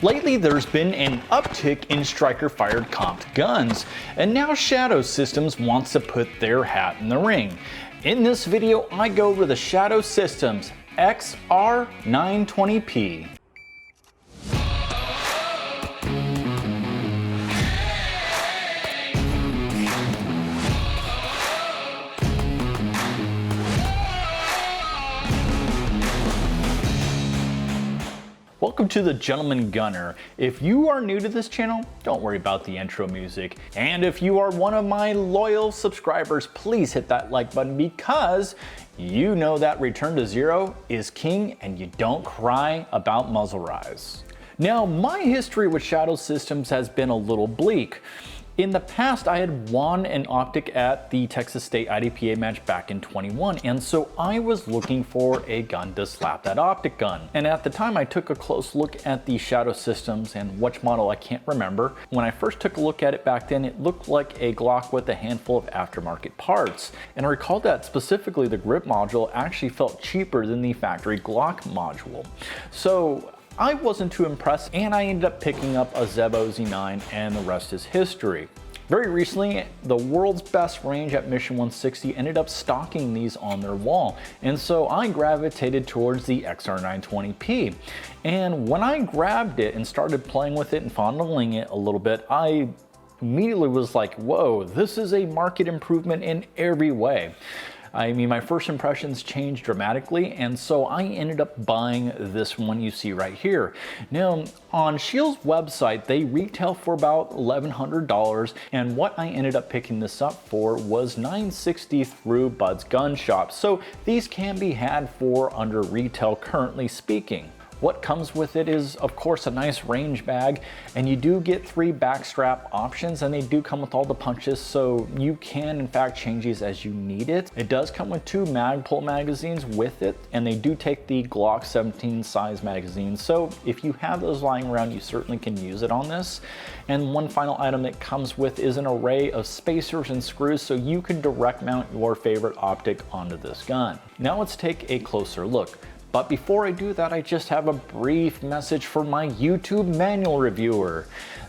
Lately, there's been an uptick in striker-fired comped guns, and now Shadow Systems wants to put their hat in the ring. In this video, I go over the Shadow Systems XR920P. Welcome to the Gentleman Gunner. If you are new to this channel, don't worry about the intro music. And if you are one of my loyal subscribers, please hit that like button because you know that return to zero is king and you don't cry about muzzle rise. Now, my history with Shadow Systems has been a little bleak. In the past, I had won an optic at the Texas State IDPA match back in 21, and so I was looking for a gun to slap that optic gun. And at the time, I took a close look at the Shadow Systems and which model I can't remember. When I first took a look at it back then, it looked like a Glock with a handful of aftermarket parts. And I recall that specifically the grip module actually felt cheaper than the factory Glock module. So I wasn't too impressed, and I ended up picking up a Zebo Z9, and the rest is history. Very recently, the world's best range at Mission 160 ended up stocking these on their wall, and so I gravitated towards the XR920P. And when I grabbed it and started playing with it and fondling it a little bit, I immediately was like, whoa, this is a market improvement in every way. I mean, my first impressions changed dramatically, and so I ended up buying this one you see right here. Now, on Shield's website, they retail for about $1,100, and what I ended up picking this up for was $960 through Bud's Gun Shop. So these can be had for under retail, currently speaking. What comes with it is, of course, a nice range bag, and you do get 3 backstrap options, and they do come with all the punches, so you can in fact change these as you need it. It does come with 2 Magpul magazines with it, and they do take the Glock 17 size magazines, so if you have those lying around, you certainly can use it on this. And one final item that comes with is an array of spacers and screws, so you can direct mount your favorite optic onto this gun. Now let's take a closer look. But before I do that, I just have a brief message for my YouTube manual reviewer.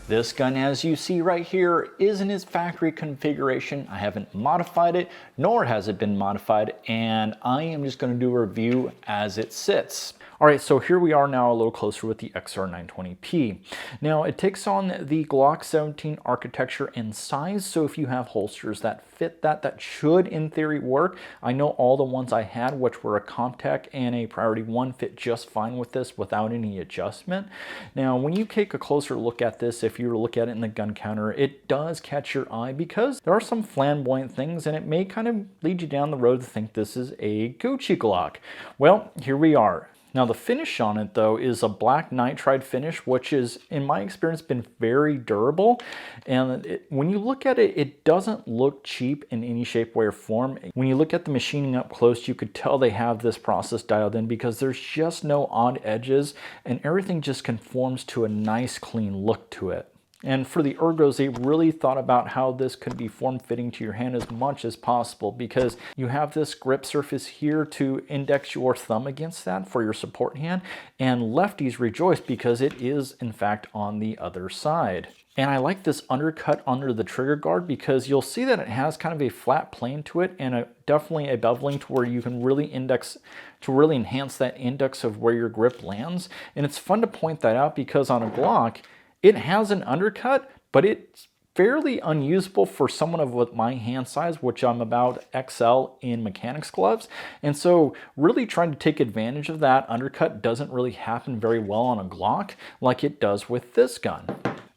This gun, as you see right here, is in its factory configuration. I haven't modified it, nor has it been modified, and I am just going to do a review as it sits. All right, so here we are now a little closer with the XR920P. Now, it takes on the Glock 17 architecture and size, so if you have holsters that fit that, that should in theory work. I know all the ones I had, which were a Comtech and a Priority 1, fit just fine with this without any adjustment. Now, when you take a closer look at this, if you were to look at it in the gun counter, it does catch your eye because there are some flamboyant things, and it may kind of lead you down the road to think this is a Gucci Glock. Well, here we are. Now the finish on it though is a black nitride finish, which is in my experience been very durable, and when you look at it, it doesn't look cheap in any shape, way or form. When you look at the machining up close, you could tell they have this process dialed in because there's just no odd edges and everything just conforms to a nice clean look to it. And for the ergos, they really thought about how this could be form-fitting to your hand as much as possible because you have this grip surface here to index your thumb against that for your support hand, and lefties rejoice because it is in fact on the other side. And I like this undercut under the trigger guard because you'll see that it has kind of a flat plane to it and definitely a beveling to where you can really enhance that index of where your grip lands. And it's fun to point that out because on a Glock, it has an undercut, but it's fairly unusable for someone of my hand size, which I'm about XL in mechanics gloves. And so really trying to take advantage of that undercut doesn't really happen very well on a Glock like it does with this gun.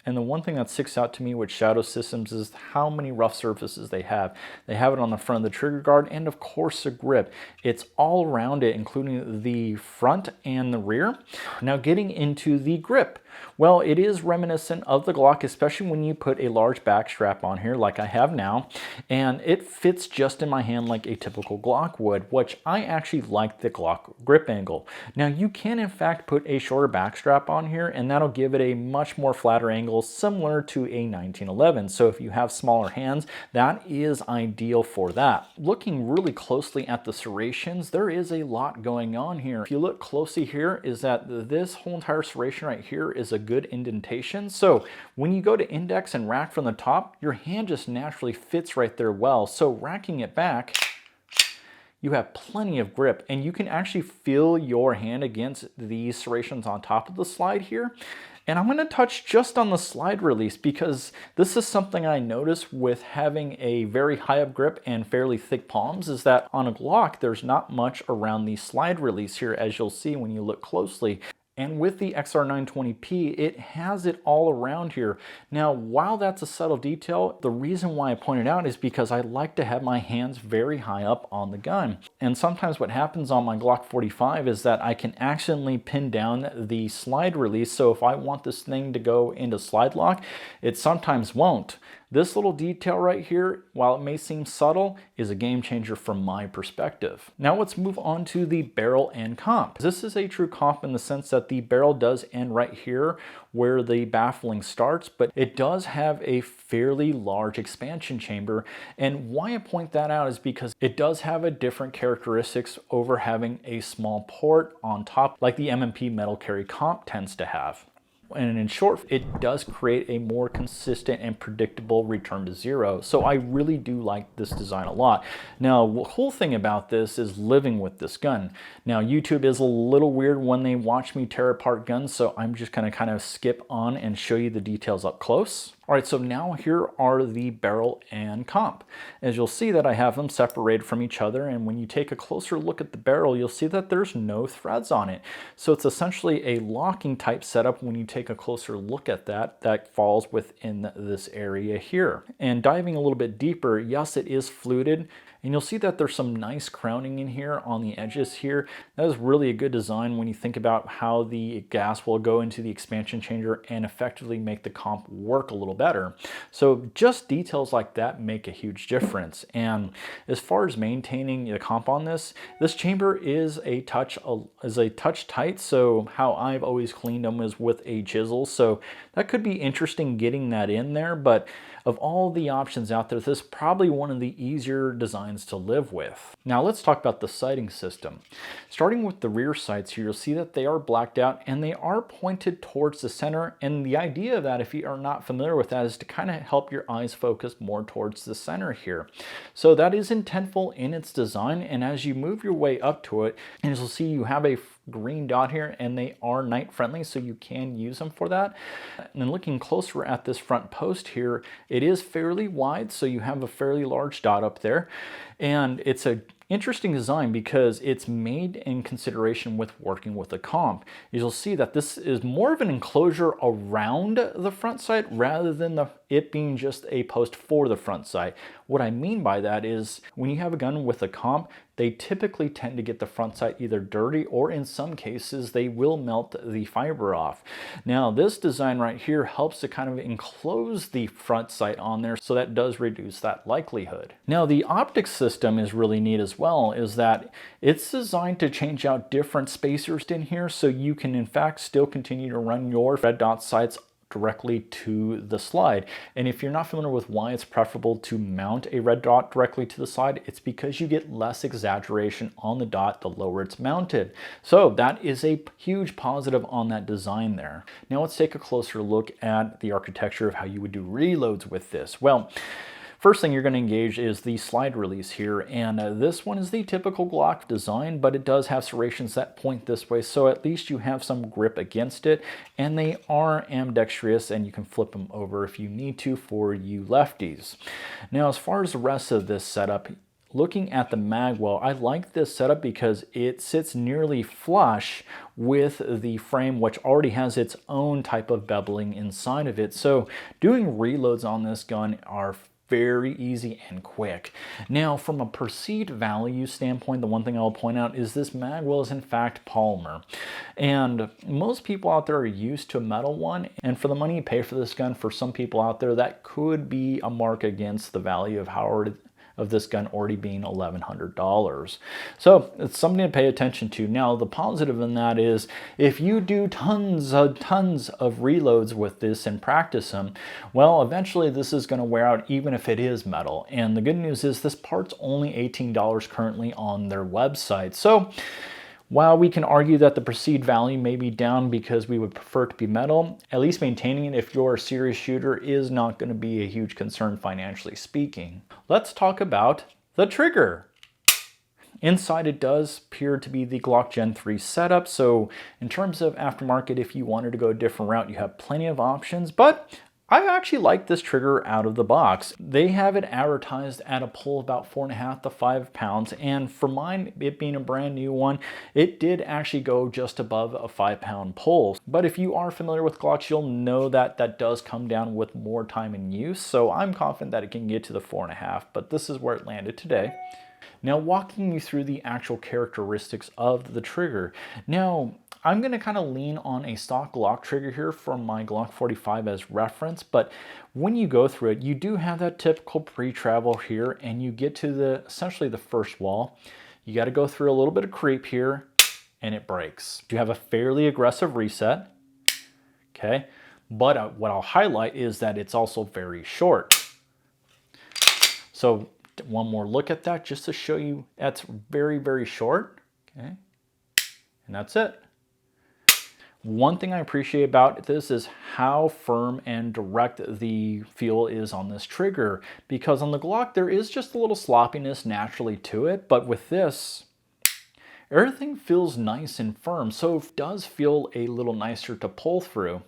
And the one thing that sticks out to me with Shadow Systems is how many rough surfaces they have. They have it on the front of the trigger guard and of course the grip. It's all around it, including the front and the rear. Now getting into the grip. Well, it is reminiscent of the Glock, especially when you put a large back strap on here like I have now, and it fits just in my hand like a typical Glock would, which I actually like the Glock grip angle. Now you can in fact put a shorter back strap on here and that'll give it a much more flatter angle similar to a 1911. So if you have smaller hands, that is ideal for that. Looking really closely at the serrations, there is a lot going on here. If you look closely here, is that this whole entire serration right here is is a good indentation. So when you go to index and rack from the top, your hand just naturally fits right there well. So racking it back, you have plenty of grip, and you can actually feel your hand against these serrations on top of the slide here. And I'm going to touch just on the slide release because this is something I noticed with having a very high up grip and fairly thick palms, is that on a Glock there's not much around the slide release here, as you'll see when you look closely. And with the XR920P, it has it all around here. Now, while that's a subtle detail, the reason why I point it out is because I like to have my hands very high up on the gun. And sometimes what happens on my Glock 45 is that I can accidentally pin down the slide release. So if I want this thing to go into slide lock, it sometimes won't. This little detail right here, while it may seem subtle, is a game changer from my perspective. Now let's move on to the barrel and comp. This is a true comp in the sense that the barrel does end right here where the baffling starts, but it does have a fairly large expansion chamber. And why I point that out is because it does have a different characteristics over having a small port on top like the M&P metal carry comp tends to have. And in short, it does create a more consistent and predictable return to zero. So I really do like this design a lot. Now, the cool thing about this is living with this gun. Now, YouTube is a little weird when they watch me tear apart guns, so I'm just gonna kind of skip on and show you the details up close. All right, so now here are the barrel and comp. As you'll see that I have them separated from each other, and when you take a closer look at the barrel, you'll see that there's no threads on it. So it's essentially a locking type setup. When you take a closer look at that, that falls within this area here. And diving a little bit deeper, yes, it is fluted. And you'll see that there's some nice crowning in here on the edges here. That is really a good design when you think about how the gas will go into the expansion chamber and effectively make the comp work a little better. So just details like that make a huge difference. And as far as maintaining the comp on this chamber is a touch tight. So how I've always cleaned them is with a chisel. So that could be interesting getting that in there, but of all the options out there, this is probably one of the easier designs to live with. Now let's talk about the sighting system. Starting with the rear sights here, you'll see that they are blacked out and they are pointed towards the center. And the idea of that, if you are not familiar with that, is to kind of help your eyes focus more towards the center here. So that is intentful in its design. And as you move your way up to it, and you'll see you have a green dot here, and they are night friendly, so you can use them for that. And then looking closer at this front post here, it is fairly wide, so you have a fairly large dot up there. And it's a interesting design because it's made in consideration with working with a comp. You'll see that this is more of an enclosure around the front sight rather than it being just a post for the front sight. What I mean by that is when you have a gun with a comp, they typically tend to get the front sight either dirty, or in some cases they will melt the fiber off. Now this design right here helps to kind of enclose the front sight on there, so that does reduce that likelihood. Now the optics system is really neat as well, is that it's designed to change out different spacers in here, so you can in fact still continue to run your red dot sights directly to the slide. And if you're not familiar with why it's preferable to mount a red dot directly to the slide, it's because you get less exaggeration on the dot the lower it's mounted. So that is a huge positive on that design there. Now let's take a closer look at the architecture of how you would do reloads with this. Well, first thing you're going to engage is the slide release here, and this one is the typical Glock design, but it does have serrations that point this way, so at least you have some grip against it, and they are ambidextrous, and you can flip them over if you need to for you lefties. Now as far as the rest of this setup, looking at the mag well, I like this setup because it sits nearly flush with the frame, which already has its own type of beveling inside of it, so doing reloads on this gun are very easy and quick. Now, from a perceived value standpoint, the one thing I'll point out is this mag well is in fact polymer. And most people out there are used to a metal one, and for the money you pay for this gun, for some people out there, that could be a mark against the value of this gun already being $1,100. So it's something to pay attention to. Now the positive in that is if you do tons of reloads with this and practice them, well, eventually this is going to wear out even if it is metal. And the good news is this part's only $18 currently on their website. So While we can argue that the perceived value may be down because we would prefer it to be metal, at least maintaining it if you're a serious shooter is not going to be a huge concern financially speaking. Let's talk about the trigger. Inside it does appear to be the Glock Gen 3 setup, so in terms of aftermarket, if you wanted to go a different route, you have plenty of options, but I actually like this trigger out of the box. They have it advertised at a pull about 4.5 to 5 pounds, and for mine, it being a brand new one, it did actually go just above a 5-pound pull. But if you are familiar with Glocks, you'll know that that does come down with more time in use, so I'm confident that it can get to the 4.5, but this is where it landed today. Now, walking you through the actual characteristics of the trigger. Now, I'm going to kind of lean on a stock Glock trigger here from my Glock 45 as reference, but when you go through it, you do have that typical pre-travel here, and you get to essentially the first wall. You got to go through a little bit of creep here, and it breaks. You have a fairly aggressive reset, okay? But what I'll highlight is that it's also very short. So one more look at that just to show you that's very, very short, okay? And that's it. One thing I appreciate about this is how firm and direct the feel is on this trigger, because on the Glock there is just a little sloppiness naturally to it, but with this, everything feels nice and firm, so it does feel a little nicer to pull through.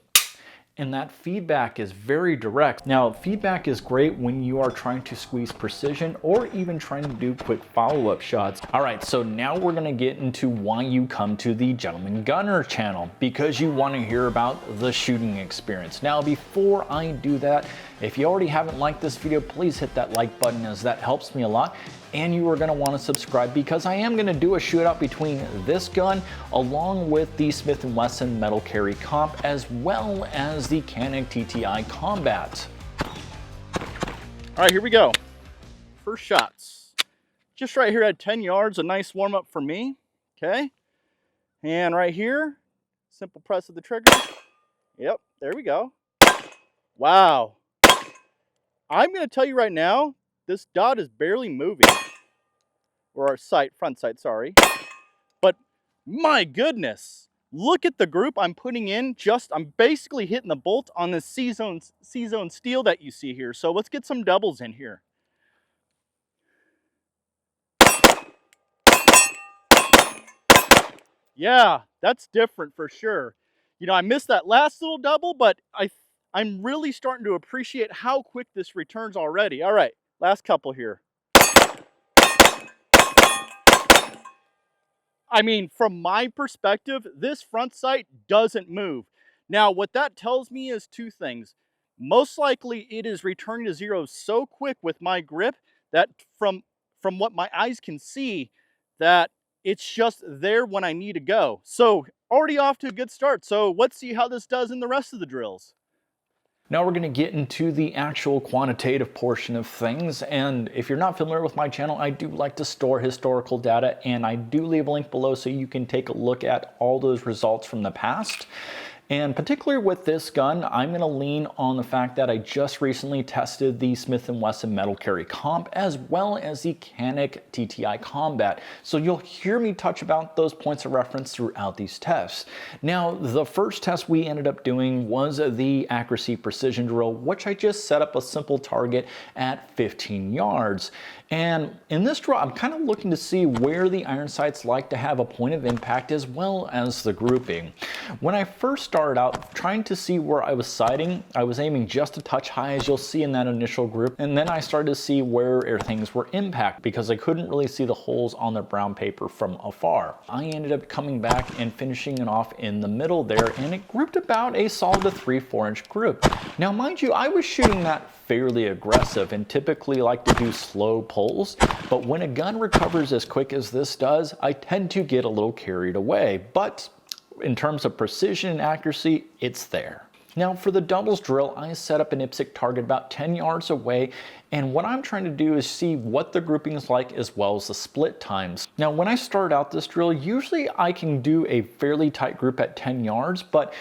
And that feedback is very direct. Now, feedback is great when you are trying to squeeze precision or even trying to do quick follow-up shots. All right, so now we're gonna get into why you come to the Gentleman Gunner channel, because you wanna hear about the shooting experience. Now, before I do that, if you already haven't liked this video, please hit that like button, as that helps me a lot. And you are going to want to subscribe, because I am going to do a shootout between this gun along with the Smith & Wesson Metal Carry Comp, as well as the Canik TTI Combat. All right, here we go. First shots. Just right here at 10 yards, a nice warm up for me. Okay. And right here, simple press of the trigger. Yep, there we go. Wow. I'm going to tell you right now, this dot is barely moving, or our sight, front sight, sorry. But my goodness, look at the group I'm putting in. I'm basically hitting the bolt on the C-zone steel that you see here. So let's get some doubles in here. Yeah, that's different for sure. You know, I missed that last little double, but I'm really starting to appreciate how quick this returns already. All right. Last couple here. I mean, from my perspective, this front sight doesn't move. Now, what that tells me is two things. Most likely, it is returning to zero so quick with my grip that from what my eyes can see, that it's just there when I need to go. So, already off to a good start. So, let's see how this does in the rest of the drills. Now we're going to get into the actual quantitative portion of things, and if you're not familiar with my channel, I do like to store historical data, and I do leave a link below so you can take a look at all those results from the past. And particularly with this gun, I'm going to lean on the fact that I just recently tested the Smith & Wesson Metal Carry Comp, as well as the Canik TTI Combat. So you'll hear me touch about those points of reference throughout these tests. Now, the first test we ended up doing was the accuracy precision drill, which I just set up a simple target at 15 yards. And in this drill, I'm kind of looking to see where the iron sights like to have a point of impact, as well as the grouping. When I first started out trying to see where I was sighting, I was aiming just a touch high, as you'll see in that initial group, and then I started to see where things were impact, because I couldn't really see the holes on the brown paper from afar. I ended up coming back and finishing it off in the middle there, and it grouped about a solid 3-4 inch group. Now, mind you, I was shooting that fairly aggressive and typically like to do slow pulls, but when a gun recovers as quick as this does, I tend to get a little carried away. But in terms of precision and accuracy, it's there. Now for the doubles drill, I set up an IPSC target about 10 yards away, and what I'm trying to do is see what the grouping is like, as well as the split times. Now when I start out this drill, usually I can do a fairly tight group at 10 yards, but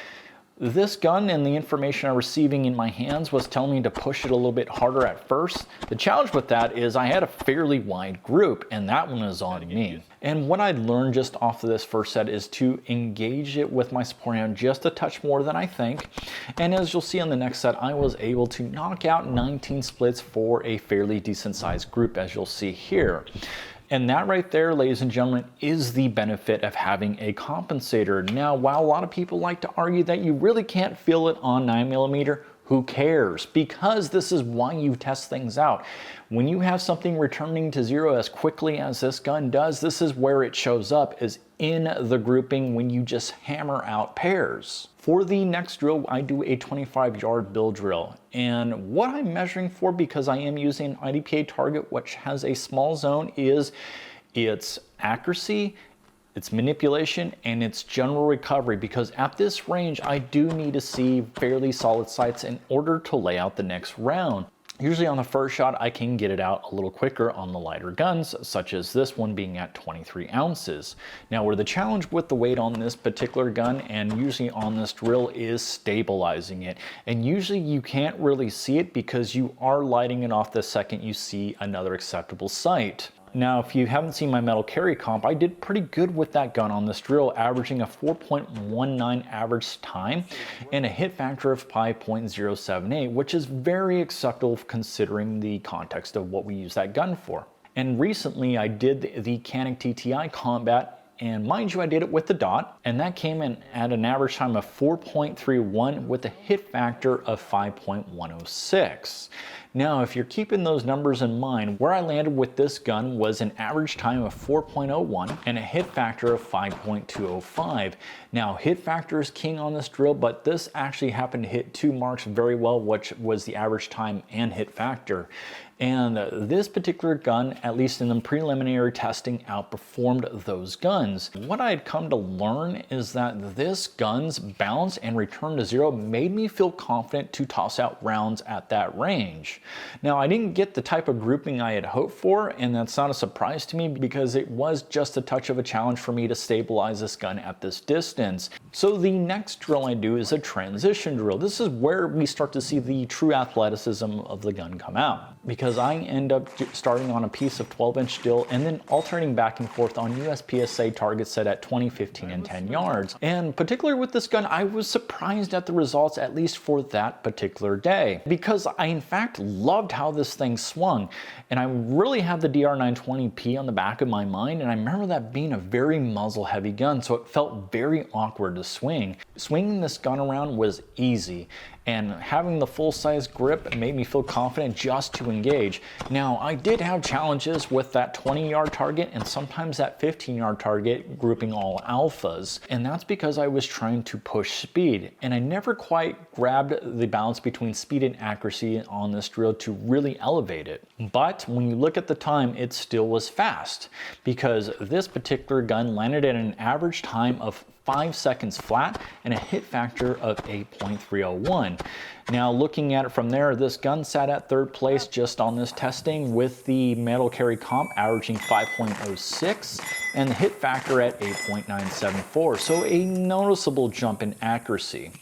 This gun and the information I'm receiving in my hands was telling me to push it a little bit harder at first. The challenge with that is I had a fairly wide group, and that one is on me. And what I learned just off of this first set is to engage it with my support hand just a touch more than I think. And as you'll see on the next set, I was able to knock out 19 splits for a fairly decent sized group, as you'll see here. And that right there, ladies and gentlemen, is the benefit of having a compensator. Now, while a lot of people like to argue that you really can't feel it on 9mm, who cares? Because this is why you test things out. When you have something returning to zero as quickly as this gun does, this is where it shows up, is in the grouping when you just hammer out pairs. For the next drill, I do a 25-yard bill drill. And what I'm measuring for, because I am using an IDPA target which has a small zone, is its accuracy, its manipulation, and its general recovery, because at this range I do need to see fairly solid sights in order to lay out the next round. Usually on the first shot I can get it out a little quicker on the lighter guns, such as this one being at 23 ounces. Now, where the challenge with the weight on this particular gun and usually on this drill is stabilizing it. And usually you can't really see it because you are lighting it off the second you see another acceptable sight. Now, if you haven't seen my metal carry comp, I did pretty good with that gun on this drill, averaging a 4.19 average time and a hit factor of 5.078, which is very acceptable considering the context of what we use that gun for. And recently I did the Canik TTI combat, and mind you, I did it with the dot, and that came in at an average time of 4.31 with a hit factor of 5.106. Now, if you're keeping those numbers in mind, where I landed with this gun was an average time of 4.01 and a hit factor of 5.205. Now, hit factor is king on this drill, but this actually happened to hit two marks very well, which was the average time and hit factor. And this particular gun, at least in the preliminary testing, outperformed those guns. What I had come to learn is that this gun's bounce and return to zero made me feel confident to toss out rounds at that range. Now, I didn't get the type of grouping I had hoped for, and that's not a surprise to me because it was just a touch of a challenge for me to stabilize this gun at this distance. So the next drill I do is a transition drill. This is where we start to see the true athleticism of the gun come out, because I end up starting on a piece of 12-inch steel and then alternating back and forth on USPSA targets set at 20, 15, and 10 yards. And particularly with this gun, I was surprised at the results, at least for that particular day, because I in fact loved how this thing swung. And I really have the DR920P on the back of my mind, and I remember that being a very muzzle heavy gun, so it felt very awkward to swing. Swinging this gun around was easy, and having the full-size grip made me feel confident just to engage. Now, I did have challenges with that 20-yard target and sometimes that 15-yard target grouping all alphas, and that's because I was trying to push speed, and I never quite grabbed the balance between speed and accuracy on this drill to really elevate it. But when you look at the time, it still was fast, because this particular gun landed at an average time of 5 seconds flat and a hit factor of 8.301. Now, looking at it from there, this gun sat at third place just on this testing, with the metal carry comp averaging 5.06 and the hit factor at 8.974, so a noticeable jump in accuracy.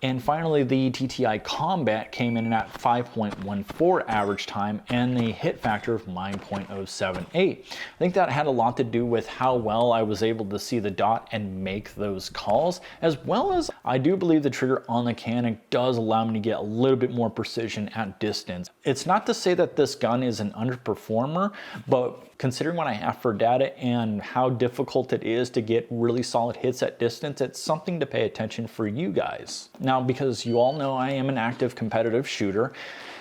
And finally, the TTI Combat came in at 5.14 average time and the hit factor of 9.078. I think that had a lot to do with how well I was able to see the dot and make those calls, as well as I do believe the trigger on the Canik does allow me to get a little bit more precision at distance. It's not to say that this gun is an underperformer, but considering what I have for data and how difficult it is to get really solid hits at distance, it's something to pay attention for you guys. Now, because you all know I am an active competitive shooter,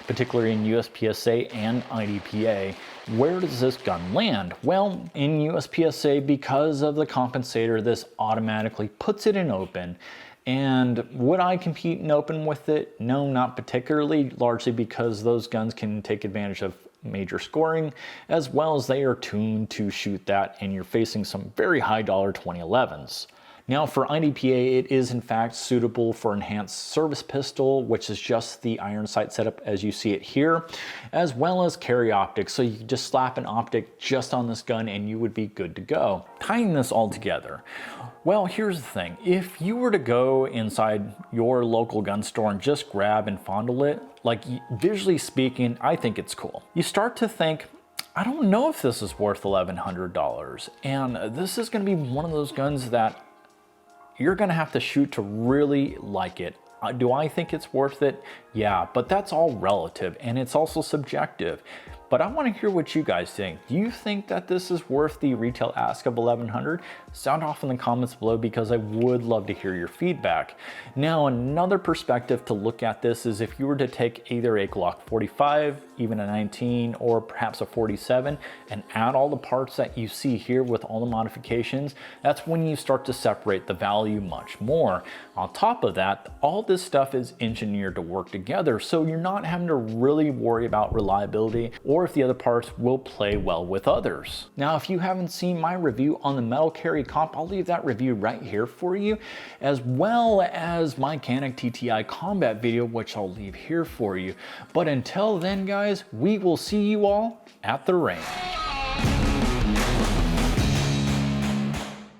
particularly in USPSA and IDPA, where does this gun land? Well, in USPSA, because of the compensator, this automatically puts it in open. And would I compete in open with it? No, not particularly, largely because those guns can take advantage of major scoring, as well as they are tuned to shoot that, and you're facing some very high dollar 2011s. Now for IDPA, it is in fact suitable for enhanced service pistol, which is just the iron sight setup as you see it here, as well as carry optics. So you can just slap an optic just on this gun and you would be good to go. Tying this all together, well, here's the thing. If you were to go inside your local gun store and just grab and fondle it, like visually speaking, I think it's cool. You start to think, I don't know if this is worth $1,100. And this is gonna be one of those guns that you're gonna have to shoot to really like it. Do I think it's worth it? Yeah, but that's all relative and it's also subjective. But I want to hear what you guys think. Do you think that this is worth the retail ask of $1,100? Sound off in the comments below because I would love to hear your feedback. Now, another perspective to look at this is if you were to take either a Glock 45, even a 19, or perhaps a 47, and add all the parts that you see here with all the modifications, that's when you start to separate the value much more. On top of that, all this stuff is engineered to work together, so you're not having to really worry about reliability or if the other parts will play well with others. Now, if you haven't seen my review on the metal carry comp, I'll leave that review right here for you, as well as my Canik TTI combat video, which I'll leave here for you. But until then, guys, we will see you all at the range.